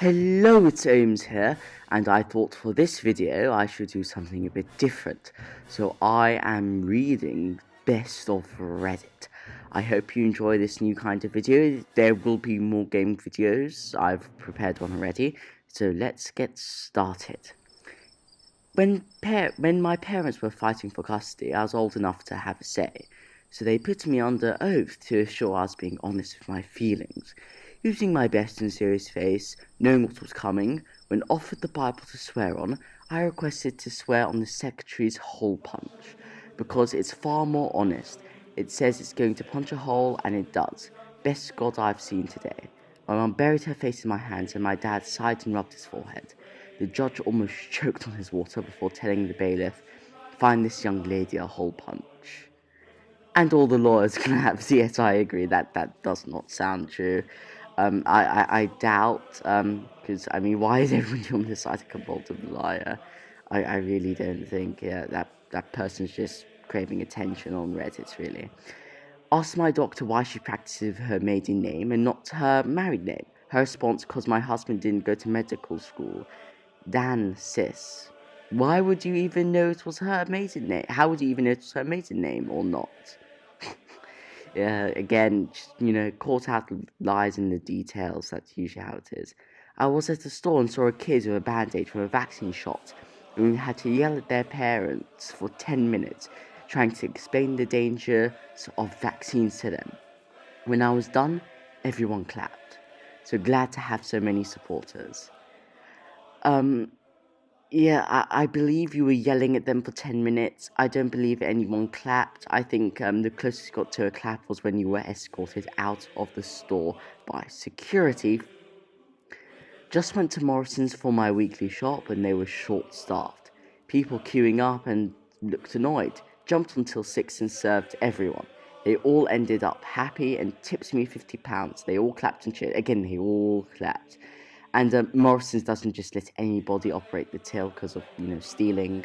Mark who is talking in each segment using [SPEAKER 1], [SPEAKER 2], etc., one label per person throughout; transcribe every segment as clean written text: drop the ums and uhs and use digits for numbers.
[SPEAKER 1] Hello, it's Ohmes here, and I thought for this video I should do something a bit different. So I am reading Best of Reddit. I hope you enjoy this new kind of video. There will be more game videos. I've prepared one already. So let's get started. When my parents were fighting for custody, I was old enough to have a say. So they put me under oath to assure I was being honest with my feelings. Using my best and serious face, knowing what was coming, when offered the Bible to swear on, I requested to swear on the secretary's hole punch, because it's far more honest. It says it's going to punch a hole, and it does. Best God I've seen today. My mum buried her face in my hands, and my dad sighed and rubbed his forehead. The judge almost choked on his water before telling the bailiff, "Find this young lady a hole punch." And all the lawyers collapsed. Yes, I agree, that does not sound true. I doubt, because, why is everyone on the side of a of the liar? I really don't think, that person's just craving attention on Reddit, really. Asked my doctor why she practices her maiden name and not her married name. Her response, "'Cause my husband didn't go to medical school." Dan, sis. Why would you even know it was her maiden name? How would you even know it was her maiden name or not? Yeah, again, caught out lies in the details. That's usually how it is. I was at the store and saw a kid with a band-aid from a vaccine shot, and we had to yell at their parents for 10 minutes, trying to explain the dangers of vaccines to them. When I was done, everyone clapped. So glad to have so many supporters. Yeah, I believe you were yelling at them for 10 minutes. I don't believe anyone clapped. I think the closest you got to a clap was when you were escorted out of the store by security. Just went to Morrison's for my weekly shop and they were short-staffed. People queuing up and looked annoyed. Jumped until 6 and served everyone. They all ended up happy and tipped me £50. They all clapped and cheered. Again, they all clapped. And Morrison's doesn't just let anybody operate the till because of, stealing.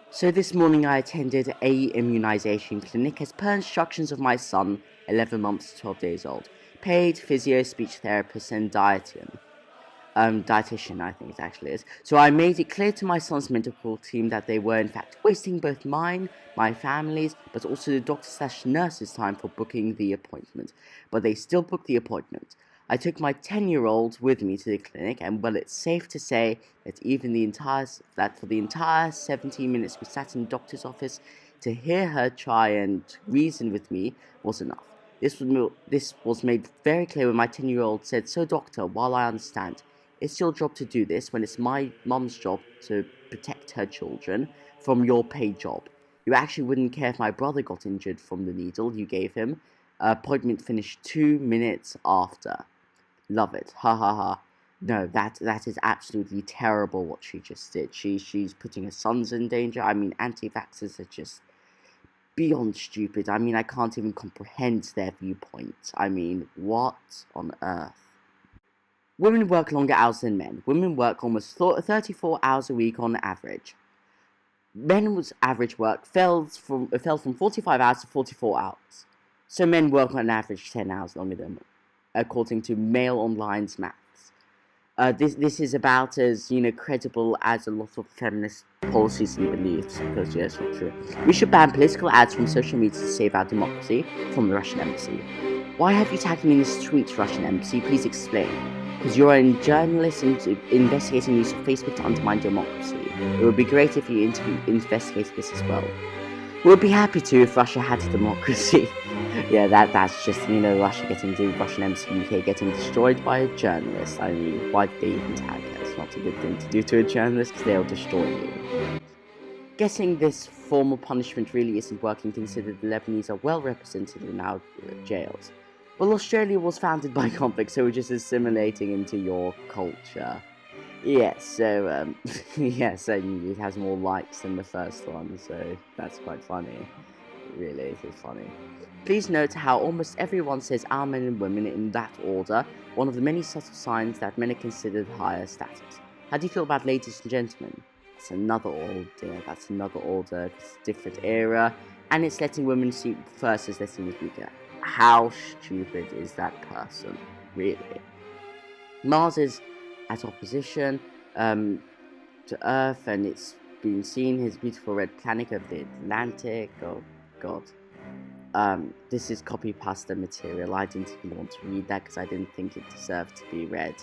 [SPEAKER 1] So this morning I attended a immunization clinic as per instructions of my son, 11 months to 12 days old. Paid physio, speech therapist, and dietitian, I think it actually is. So I made it clear to my son's medical team that they were in fact wasting both mine, my family's, but also the doctor/nurse's time for booking the appointment. But they still booked the appointment. I took my 10-year-old with me to the clinic, and well, it's safe to say that for the entire 17 minutes we sat in the doctor's office, to hear her try and reason with me was enough. This was made very clear when my 10-year-old said, "So doctor, while I understand, it's your job to do this when it's my mum's job to protect her children from your paid job. You actually wouldn't care if my brother got injured from the needle you gave him. Appointment finished 2 minutes after." Love it. Ha ha ha. No, that is absolutely terrible what she just did. She's putting her sons in danger. Anti-vaxxers are just beyond stupid. I can't even comprehend their viewpoints. What on earth? Women work longer hours than men. Women work almost 34 hours a week on average. Men's average work fell from 45 hours to 44 hours. So men work on average 10 hours longer than women, according to Mail Online's maths. This is about as credible as a lot of feminist policies and beliefs, because it's not true. We should ban political ads from social media to save our democracy. From the Russian embassy. Why have you tagged me in this tweet, Russian embassy? Please explain. Because you're a journalist investigating use of Facebook to undermine democracy. It would be great if you investigated this as well. We'll be happy to if Russia had a democracy. Yeah, that's just, Russia the Russian embassy in the UK getting destroyed by a journalist. Why did they even tag her? It's not a good thing to do to a journalist, because they'll destroy you. Guessing this form of punishment really isn't working, considering the Lebanese are well represented in our jails. Well, Australia was founded by convicts, so we're just assimilating into your culture. Yes, so, yes, it has more likes than the first one, so that's quite funny. Really, it is funny. Please note how almost everyone says our men and women in that order, one of the many subtle signs that men are considered higher status. How do you feel about ladies and gentlemen? That's another order, it's a different era, and it's letting women see first as they're seen as weaker. How stupid is that person, really? Mars is at opposition to Earth, and it's been seen his beautiful red planet of the Atlantic. Oh god. This is copy pasta material. I didn't even want to read that because I didn't think it deserved to be read.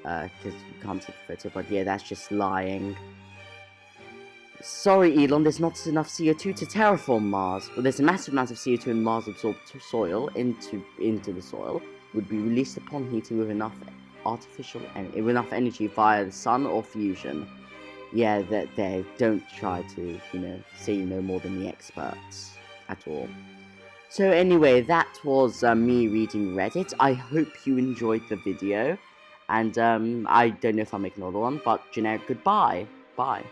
[SPEAKER 1] Because you can't take a photo, but yeah, that's just lying. Sorry, Elon, there's not enough CO2 to terraform Mars. Well, there's a massive amount of CO2 in Mars absorbed to soil into the soil. Would be released upon heating with enough enough energy via the sun or fusion. Yeah, that they don't try to, say you know more than the experts at all. So anyway, that was me reading Reddit. I hope you enjoyed the video, and I don't know if I'll make another one, but generic goodbye. Bye.